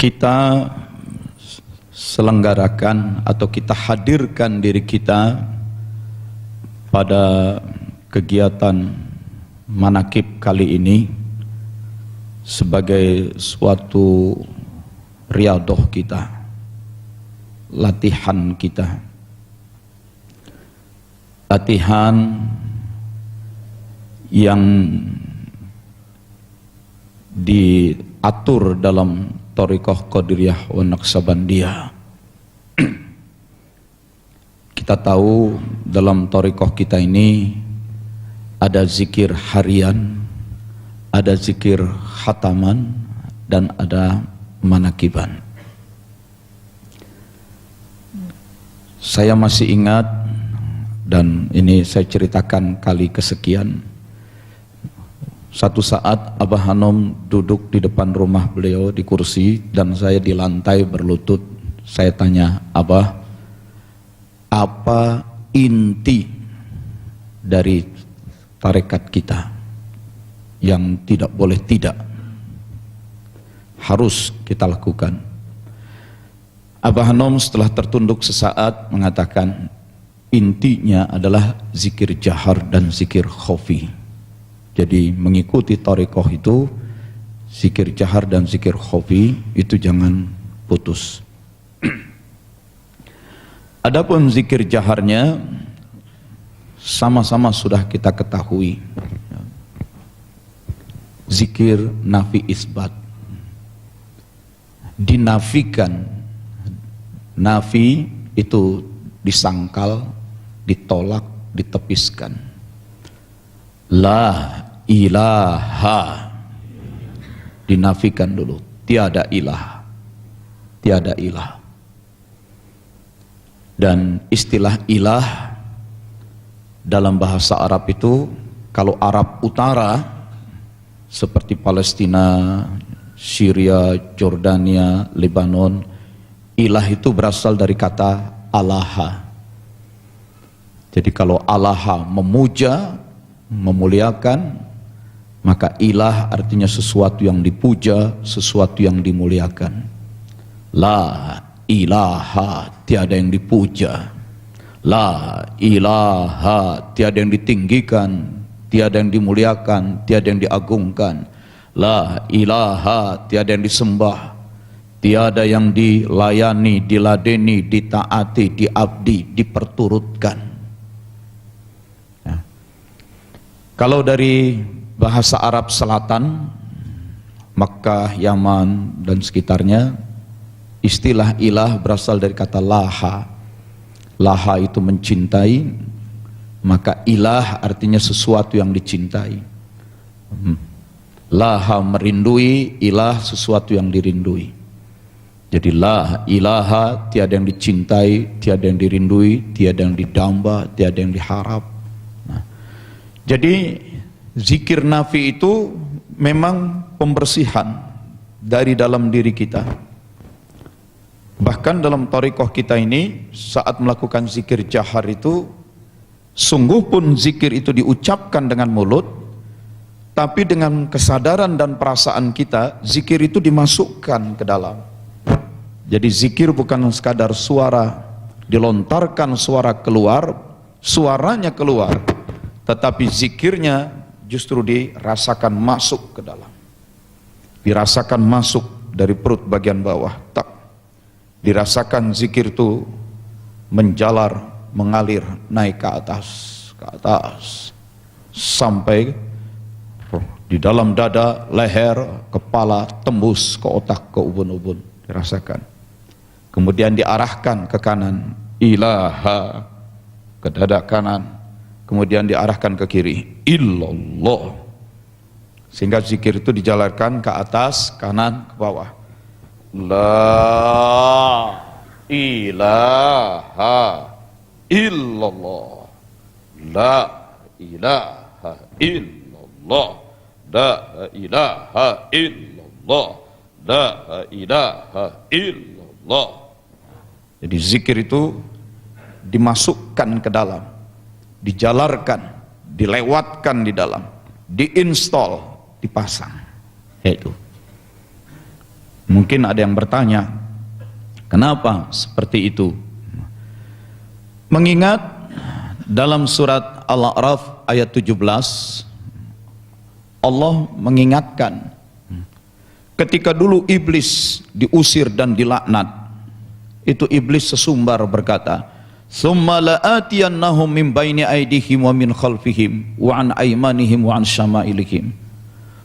kita selenggarakan atau kita hadirkan diri kita pada kegiatan manakib kali ini sebagai suatu riadoh kita, latihan kita, latihan yang diatur dalam Thariqah Qadiriyah wa Naqsabandiyah. Kita tahu dalam thariqah kita ini ada zikir harian, ada zikir khataman, dan ada manakiban. Saya masih ingat, dan ini saya ceritakan kali kesekian, satu saat Abah Hanom duduk di depan rumah beliau di kursi dan saya di lantai berlutut. Saya tanya, Abah, apa inti dari tarekat kita yang tidak boleh tidak, harus kita lakukan? Abah Hanom setelah tertunduk sesaat mengatakan, intinya adalah zikir jahar dan zikir khofi. Jadi mengikuti thariqah itu, zikir jahar dan zikir khofi itu jangan putus. Adapun zikir jaharnya sama-sama sudah kita ketahui. Zikir nafi isbat. Dinafikan. Nafi itu disangkal, ditolak, ditepiskan. La ilaha. Dinafikan dulu. Tiada ilah. Tiada ilah. Dan istilah ilah dalam bahasa Arab itu, kalau Arab Utara seperti Palestina, Syria, Jordania, Lebanon, ilah itu berasal dari kata alaha. Jadi kalau alaha memuja, memuliakan, maka ilah artinya sesuatu yang dipuja, sesuatu yang dimuliakan. La ilaha, tiada yang dipuja. La ilaha, tiada yang ditinggikan, tiada yang dimuliakan, tiada yang diagungkan. La ilaha, tiada yang disembah, tiada yang dilayani, diladeni, ditaati, diabdi, diperturutkan. Ya. Kalau dari bahasa Arab Selatan, Makkah, Yaman dan sekitarnya, istilah ilah berasal dari kata laha. Laha itu mencintai, maka ilah artinya sesuatu yang dicintai. Laha merindui, ilah sesuatu yang dirindui. Jadi la ilaha, tiada yang dicintai, tiada yang dirindui, tiada yang didamba, tiada yang diharap. Nah, jadi zikir nafi itu memang pembersihan dari dalam diri kita. Bahkan dalam thariqah kita ini, saat melakukan zikir jahar itu, sungguh pun zikir itu diucapkan dengan mulut, tapi dengan kesadaran dan perasaan kita, zikir itu dimasukkan ke dalam. Jadi zikir bukan sekadar suara, dilontarkan suara keluar, suaranya keluar, tetapi zikirnya justru dirasakan masuk ke dalam. Dirasakan masuk dari perut bagian bawah, tak. Dirasakan zikir itu menjalar, mengalir, naik ke atas, sampai di dalam dada, leher, kepala, tembus ke otak, ke ubun-ubun, dirasakan. Kemudian diarahkan ke kanan, ilaha, ke dada kanan, kemudian diarahkan ke kiri, illallah, sehingga zikir itu dijalarkan ke atas, kanan, ke bawah. La ilaha illallah, la ilaha illallah, la ilaha illallah, la ilaha illallah. Jadi zikir itu dimasukkan ke dalam, dijalarkan, dilewatkan di dalam, diinstal, dipasang. Itu. Mungkin ada yang bertanya, kenapa seperti itu? Mengingat dalam surat Al-A'raf ayat 17, Allah mengingatkan ketika dulu iblis diusir dan dilaknat, itu iblis sesumbar berkata, "Tsumma la'atiyannahum min baini aydihim wa min khalfihim wa an aymanihim wa an syama'ilihim."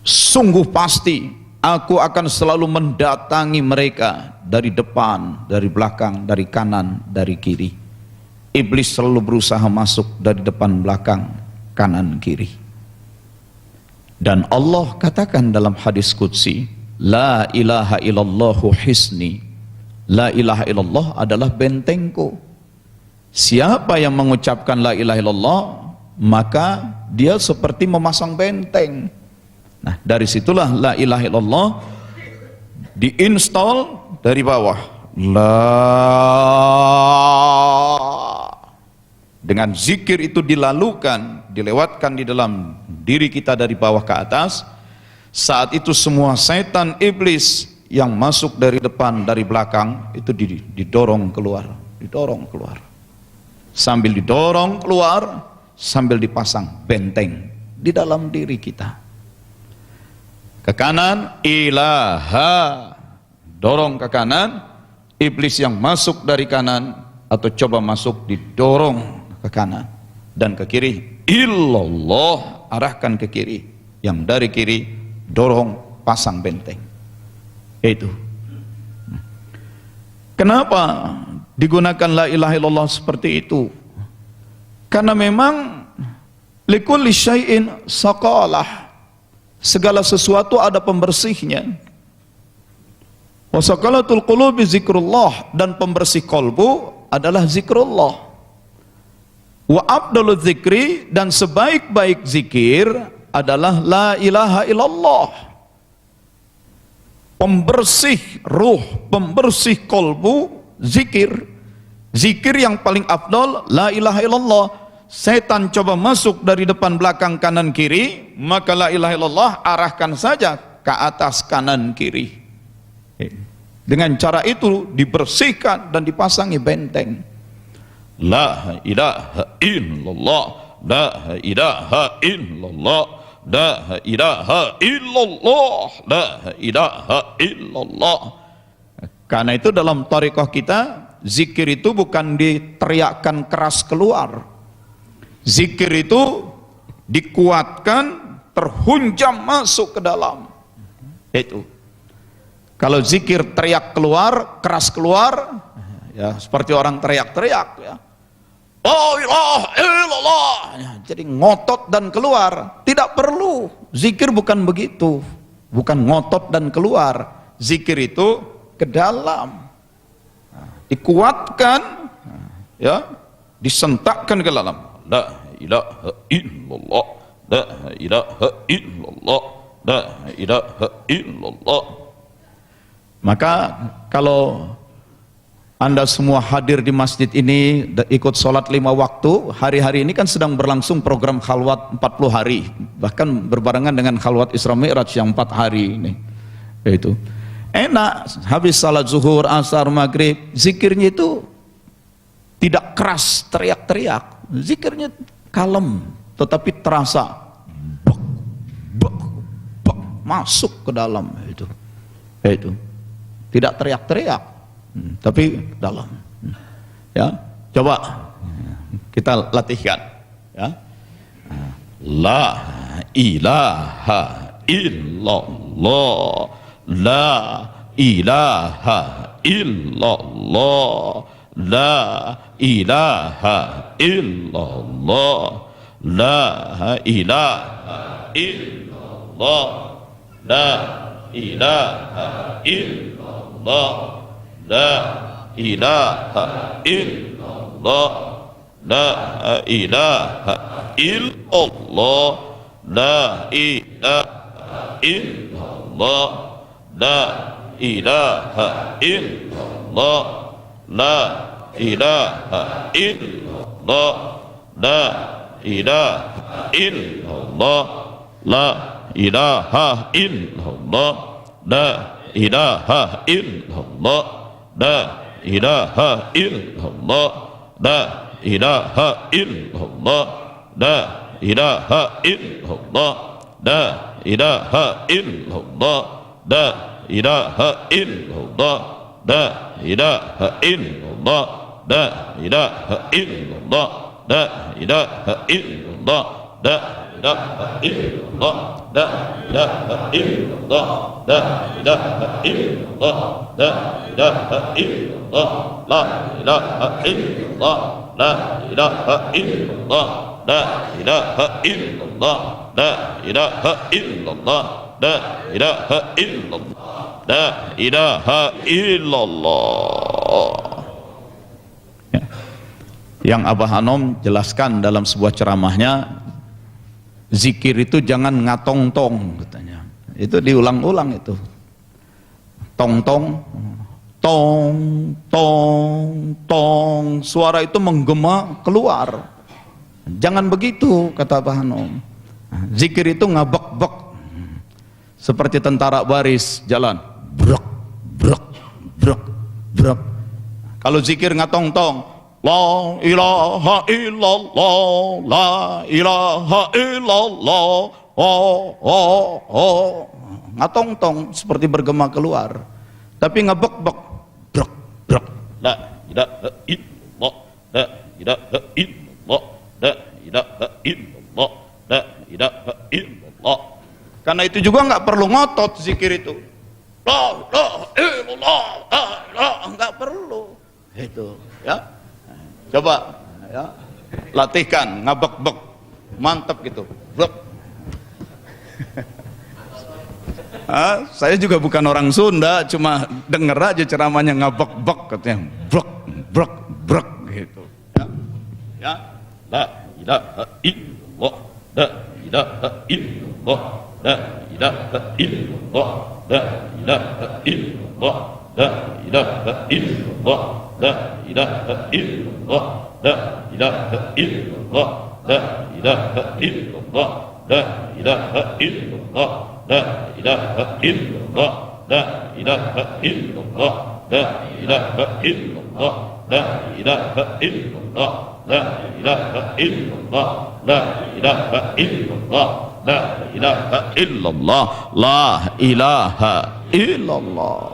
Sungguh pasti aku akan selalu mendatangi mereka dari depan, dari belakang, dari kanan, dari kiri. Iblis selalu berusaha masuk dari depan, belakang, kanan, kiri. Dan Allah katakan dalam hadis qudsi, la ilaha illallahu hisni. La ilaha illallah adalah bentengku. Siapa yang mengucapkan la ilaha illallah, maka dia seperti memasang benteng. Nah, dari situlah la ilaha illallah diinstal dari bawah. Dengan zikir itu dilalukan, dilewatkan di dalam diri kita dari bawah ke atas. Saat itu semua setan iblis yang masuk dari depan, dari belakang itu didorong keluar, didorong keluar. Sambil didorong keluar, sambil dipasang benteng di dalam diri kita. Ke kanan, ilaha, dorong ke kanan. Iblis yang masuk dari kanan atau coba masuk didorong ke kanan, dan ke kiri illallah, arahkan ke kiri. Yang dari kiri dorong, pasang benteng. Itu kenapa digunakan la ilaha illallah seperti itu? Karena memang likulli syai'in saqalah, segala sesuatu ada pembersihnya. Wa saqalatul qulubi zikrullah, dan pembersih kolbu adalah zikrullah. Wa abdalul zikri, dan sebaik-baik zikir adalah la ilaha illallah. Pembersih ruh, pembersih kolbu, zikir. Zikir yang paling afdal la ilaha illallah. Setan coba masuk dari depan, belakang, kanan, kiri, maka la ilaha illallah arahkan saja ke atas, kanan, kiri. Dengan cara itu dibersihkan dan dipasangi benteng. La ilaha illallah, la ilaha illallah, la ilaha illallah, la ilaha illallah. Karena itu dalam thariqah kita, zikir itu bukan diteriakkan keras keluar. Zikir itu dikuatkan, terhunjam masuk ke dalam. Itu. Kalau zikir teriak keluar, keras keluar, ya seperti orang teriak-teriak, ya. La ilaha illallah, ya, jadi ngotot dan keluar. Tidak perlu. Zikir bukan begitu, bukan ngotot dan keluar. Zikir itu ke dalam, dikuatkan, ya, disentakkan ke dalam. La ilaha illallah, la ilaha illallah, la ilaha illallah. Maka kalau Anda semua hadir di masjid ini, ikut sholat 5 waktu, hari-hari ini kan sedang berlangsung program khalwat 40 hari, bahkan berbarengan dengan khalwat Isra Mi'raj yang 4 hari ini. Itu enak, habis salat zuhur, asar, maghrib, zikirnya itu tidak keras teriak-teriak, zikirnya kalem, tetapi terasa bak, bak, bak, masuk ke dalam. Itu tidak teriak-teriak, tapi dalam. Ya, coba kita latihkan. Ya, la ilaha illallah, la ilaha illallah, la ilaha illallah, la ilaha illallah, la ilaha illallah, la ilaha illallah, la ilaha illallah, la ilaha illallah, la ilaha illallah, la ilaha illallah, la ilaha illallah, la ilaha illallah, la ilaha illallah, la ilaha illallah, la ilaha illallah, la ilaha illallah, la ilaha illallah, la ilaha illallah, la ilaha illallah, la ilaha illallah, la ilaha illallah, la ilaha illallah, la ilaha illallah, la ilaha illallah, la ilaha illallah, la ilaha illallah, la ilaha illallah, la ilaha illallah, la ilaha illallah, la ilaha illallah, la ilaha illallah. Yang Abah Hanom jelaskan dalam sebuah ceramahnya, zikir itu jangan ngatong-tong katanya. Itu diulang-ulang itu. Tong-tong, tong, tong, tong, suara itu menggema keluar. Jangan begitu kata Abah Hanom. Zikir itu ngabek-bek. Seperti tentara baris jalan. Brok, brok, brok, brok. Kalau zikir ngatong-tong, la ilaha illallah, la ilaha illallah, oh, oh, oh. Ngatong-tong seperti bergema keluar. Tapi ngebek-bek, brok, brok. La ilaha illallah, la ilaha illallah, la ilaha illallah, la ilaha illallah. Karena itu juga nggak perlu ngotot zikir itu. La ilaha illallah, la ilaha, nggak perlu. Itu, ya. Coba ya, latihkan ngabek-bek, mantap gitu. Saya juga bukan orang Sunda, cuma denger aja ceramahnya ngabek-bek katanya, brok brok brok gitu. Ya, ya. La ilaha illallah, la ilaha illallah, la ilaha illallah, la ilaha illallah, la ilaha illallah, la ilaha illallah, la ilaha illallah, la ilaha illallah, la ilaha illallah, la ilaha illallah, la ilaha illallah, la ilaha illallah, la ilaha illallah, la ilaha illallah, la ilaha illallah, la ilaha illallah, la ilaha illallah.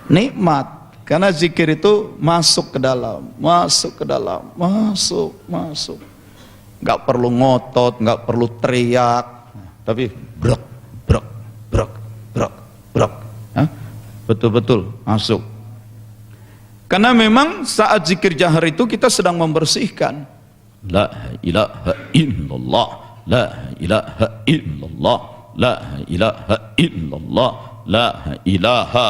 Nikmat, karena zikir itu masuk ke dalam, masuk ke dalam, masuk. Nggak perlu ngotot, nggak perlu teriak, tapi brok, brok, brok, brok, brok. Betul-betul masuk. Karena memang saat zikir jahar itu kita sedang membersihkan. La ilaha illallah, la ilaha illallah, la ilaha illallah, la ilaha,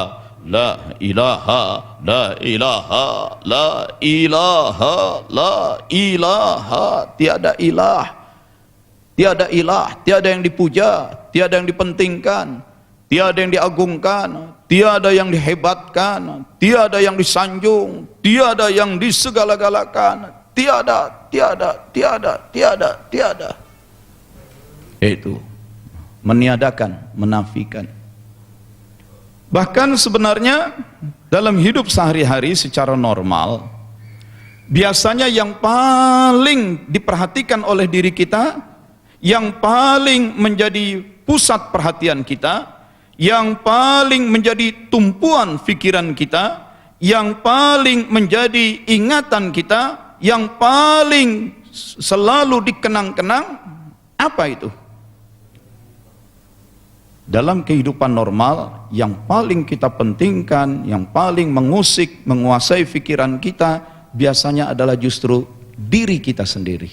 la ilaha, la ilaha, la ilaha, la ilaha. Tiada ilah, tiada ilah, tiada yang dipuja, tiada yang dipentingkan, tiada yang diagungkan, tiada yang dihebatkan, tiada yang disanjung, tiada yang disegala-galakan, tiada, tiada, tiada, tiada, tiada. Itu meniadakan, menafikan. Bahkan sebenarnya dalam hidup sehari-hari secara normal, biasanya yang paling diperhatikan oleh diri kita, yang paling menjadi pusat perhatian kita, yang paling menjadi tumpuan pikiran kita, yang paling menjadi ingatan kita, yang paling selalu dikenang-kenang, apa itu? Dalam kehidupan normal, yang paling kita pentingkan, yang paling mengusik, menguasai pikiran kita, biasanya adalah justru diri kita sendiri.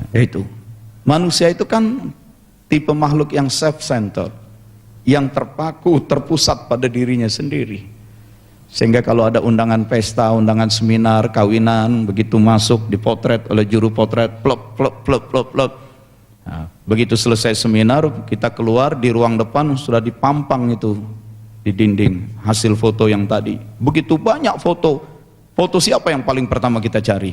Itu. Manusia itu kan tipe makhluk yang self-centered, yang terpaku, terpusat pada dirinya sendiri. Sehingga kalau ada undangan pesta, undangan seminar, kawinan, begitu masuk dipotret oleh juru potret, plop, plop, plop, plop, plop. Nah, begitu selesai seminar, kita keluar di ruang depan sudah dipampang itu di dinding hasil foto yang tadi. Begitu banyak foto. Foto siapa yang paling pertama kita cari?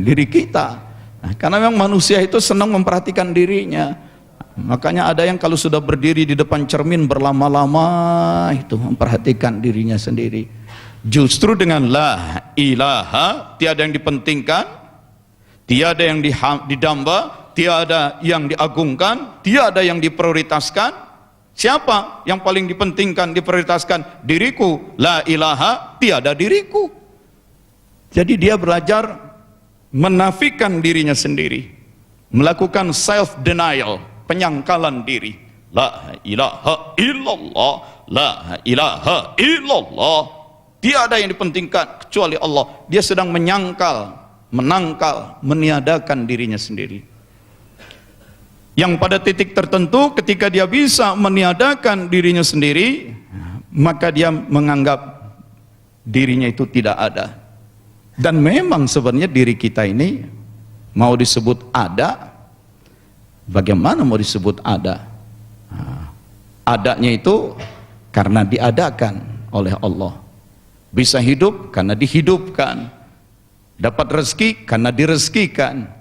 Diri kita. Nah, karena memang manusia itu senang memperhatikan dirinya. Makanya ada yang kalau sudah berdiri di depan cermin berlama-lama itu memperhatikan dirinya sendiri. Justru dengan la ilaha tiada yang dipentingkan, tiada yang didamba, tiada yang diagungkan, tiada yang diprioritaskan. Siapa yang paling dipentingkan, diprioritaskan? Diriku. La ilaha, tiada diriku. Jadi dia belajar menafikan dirinya sendiri, melakukan self denial, penyangkalan diri. La ilaha illallah, la ilaha illallah, tiada yang dipentingkan kecuali Allah. Dia sedang menyangkal, menangkal, meniadakan dirinya sendiri. Yang pada titik tertentu ketika dia bisa meniadakan dirinya sendiri, maka dia menganggap dirinya itu tidak ada. Dan memang sebenarnya diri kita ini mau disebut ada, bagaimana mau disebut ada? Adanya itu karena diadakan oleh Allah. Bisa hidup karena dihidupkan. Dapat rezeki karena direzekikan.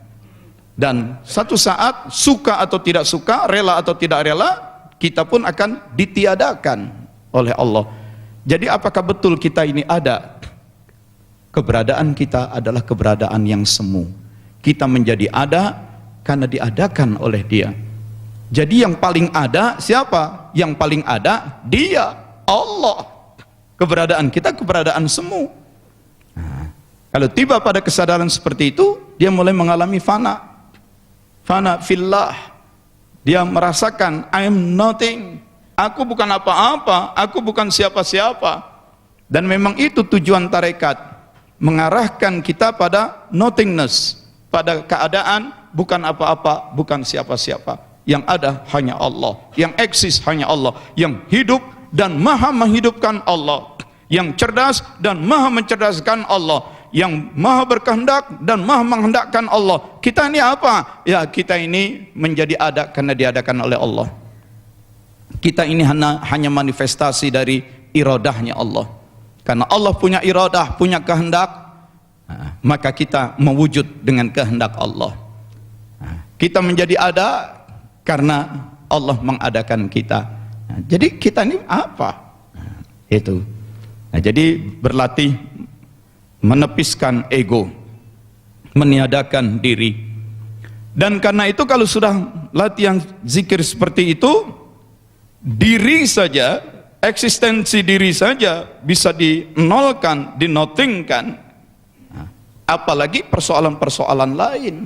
Dan satu saat suka atau tidak suka, rela atau tidak rela, kita pun akan ditiadakan oleh Allah. Jadi apakah betul kita ini ada? Keberadaan kita adalah keberadaan yang semu. Kita menjadi ada karena diadakan oleh Dia. Jadi yang paling ada siapa? Yang paling ada Dia, Allah. Keberadaan kita keberadaan semu. Nah, kalau tiba pada kesadaran seperti itu, dia mulai mengalami fana. Fana fillah. Dia merasakan I am nothing. Aku bukan apa-apa, aku bukan siapa-siapa. Dan memang itu tujuan tarekat, mengarahkan kita pada nothingness, pada keadaan bukan apa-apa, bukan siapa-siapa. Yang ada hanya Allah, yang eksis hanya Allah, yang hidup dan maha menghidupkan Allah, yang cerdas dan maha mencerdaskan Allah, yang maha berkehendak dan maha menghendakkan Allah. Kita ini apa? Ya, kita ini menjadi ada karena diadakan oleh Allah. Kita ini hanya manifestasi dari iradahnya Allah. Karena Allah punya iradah, punya kehendak, maka kita mewujud dengan kehendak Allah. Kita menjadi ada karena Allah mengadakan kita. Jadi kita ini apa? Itu. Jadi berlatih menepiskan ego, meniadakan diri. Dan karena itu kalau sudah latihan zikir seperti itu, diri saja, eksistensi diri saja bisa dinolkan, dinotingkan. Apalagi persoalan-persoalan lain.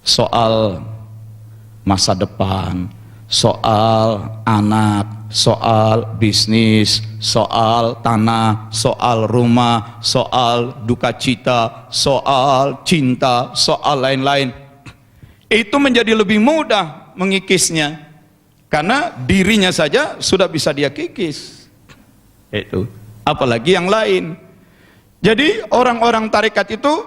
Soal masa depan, soal anak, soal bisnis, soal tanah, soal rumah, soal duka cita, soal cinta, soal lain-lain. Itu menjadi lebih mudah mengikisnya. Karena dirinya saja sudah bisa dia kikis. Itu. Apalagi yang lain. Jadi orang-orang tarekat itu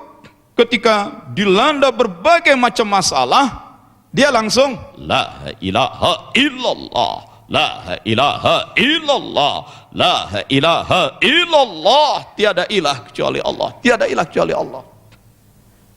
ketika dilanda berbagai macam masalah, dia langsung la ilaha illallah, la ilaha illallah, la ilaha illallah. Tiada ilah kecuali Allah, tiada ilah kecuali Allah.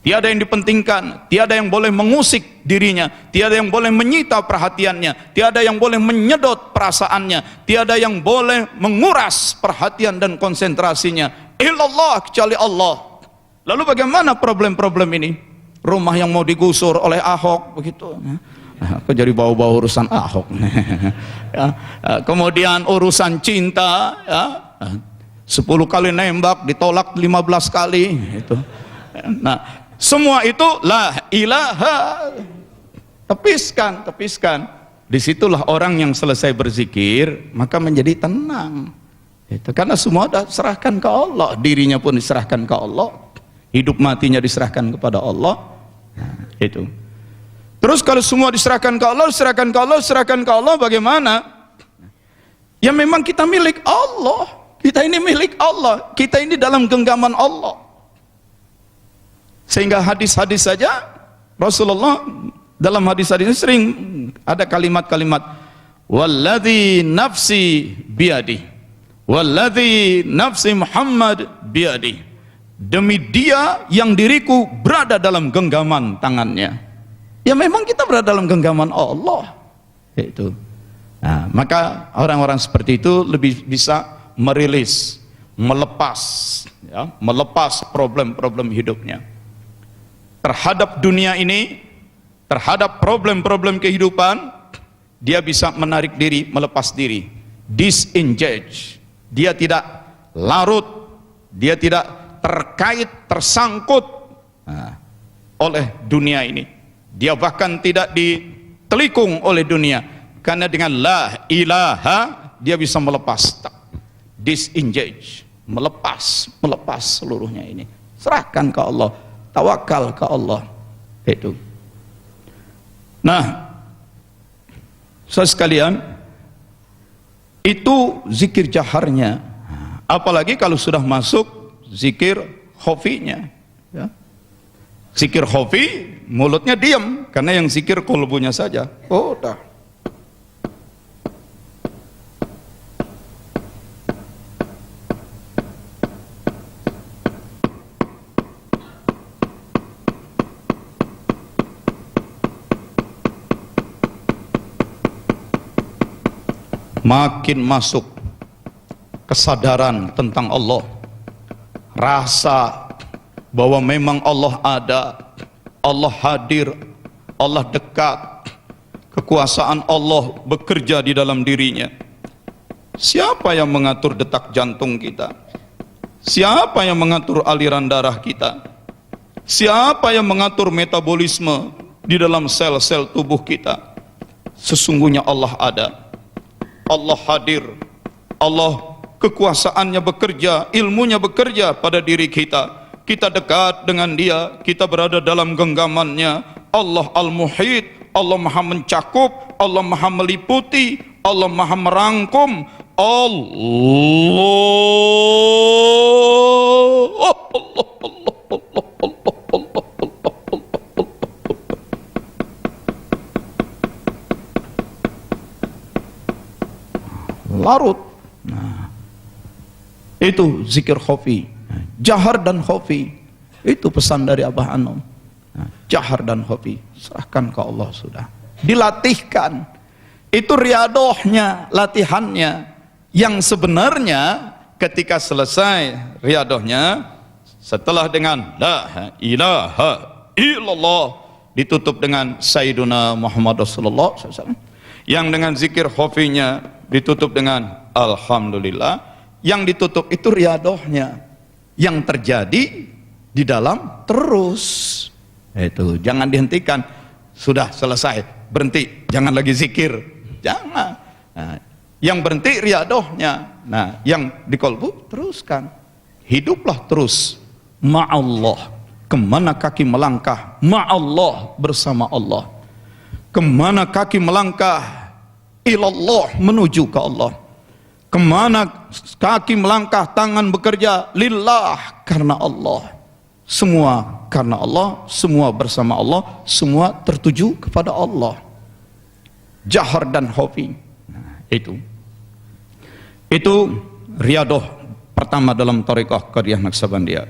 Tiada yang dipentingkan, tiada yang boleh mengusik dirinya, tiada yang boleh menyita perhatiannya, tiada yang boleh menyedot perasaannya, tiada yang boleh menguras perhatian dan konsentrasinya. Illallah, kecuali Allah. Lalu bagaimana problem-problem ini? Rumah yang mau digusur oleh Ahok begitu. Aku jadi bawa-bawa urusan Ahok. Ya. Kemudian urusan cinta, ya. 10 kali nembak ditolak 15 kali itu. Nah, semua itu la ilaha. Tepiskan, tepiskan. Disitulah orang yang selesai berzikir maka menjadi tenang. Itu karena semua sudah serahkan ke Allah, dirinya pun diserahkan ke Allah, hidup matinya diserahkan kepada Allah. Nah, itu. Terus kalau semua diserahkan ke Allah, diserahkan ke Allah, diserahkan ke Allah, bagaimana? Ya memang kita milik Allah. Kita ini milik Allah. Kita ini dalam genggaman Allah. Sehingga hadis-hadis saja Rasulullah dalam hadis-hadis sering ada kalimat-kalimat walladzi nafsi biadi, walladzi nafsi Muhammad biadi, demi dia yang diriku berada dalam genggaman tangannya. Ya memang kita berada dalam genggaman Allah. Itu. Nah, maka orang-orang seperti itu lebih bisa merilis, melepas, ya, melepas problem-problem hidupnya terhadap dunia ini, terhadap problem-problem kehidupan. Dia bisa menarik diri, melepas diri, disengage. Dia tidak larut, dia tidak terkait, tersangkut oleh dunia ini. Dia bahkan tidak ditelikung oleh dunia, karena dengan la ilaha dia bisa melepas, disengage, melepas seluruhnya ini. Serahkan ke Allah, tawakal ke Allah. Itu. Nah, saudara sekalian, itu zikir jaharnya. Apalagi kalau sudah masuk zikir khafinya, ya. Zikir khafi, mulutnya diam, karena yang zikir qalbunya saja. Oh, dah. Makin masuk kesadaran tentang Allah, rasa bahwa memang Allah ada, Allah hadir, Allah dekat, kekuasaan Allah bekerja di dalam dirinya. Siapa yang mengatur detak jantung kita? Siapa yang mengatur aliran darah kita? Siapa yang mengatur metabolisme di dalam sel-sel tubuh kita? Sesungguhnya Allah ada, Allah hadir, Allah kekuasaannya bekerja, ilmunya bekerja pada diri kita. Kita dekat dengan dia, kita berada dalam genggamannya. Allah Al-Muhit, Allah Maha mencakup, Allah Maha meliputi, Allah Maha merangkum. Larut. Nah, itu zikir khafi. Jahar dan khafi, itu pesan dari Abah Anom. Nah, jahar dan khafi, serahkan ke Allah sudah. Dilatihkan, itu riadohnya, latihannya. Yang sebenarnya ketika selesai riadohnya, setelah dengan la ilaha illallah, ditutup dengan Sayyiduna Muhammad Rasulullah SAW. Yang dengan zikir khafinya ditutup dengan Alhamdulillah. Yang ditutup itu riadohnya, yang terjadi di dalam terus. Itu jangan dihentikan, sudah selesai berhenti, jangan lagi zikir, jangan. Nah, yang berhenti riadohnya. Nah, yang di kolbu teruskan, hiduplah terus ma'allah. Kemana kaki melangkah, ma'allah, bersama Allah. Kemana kaki melangkah, ilallah, menuju ke Allah. Kemana kaki melangkah, tangan bekerja, lillah, karena Allah. Semua karena Allah, semua bersama Allah, semua tertuju kepada Allah. Jahar dan khafi. Nah, itu riadoh pertama dalam thariqah Qadiriyah Naqsabandiyah.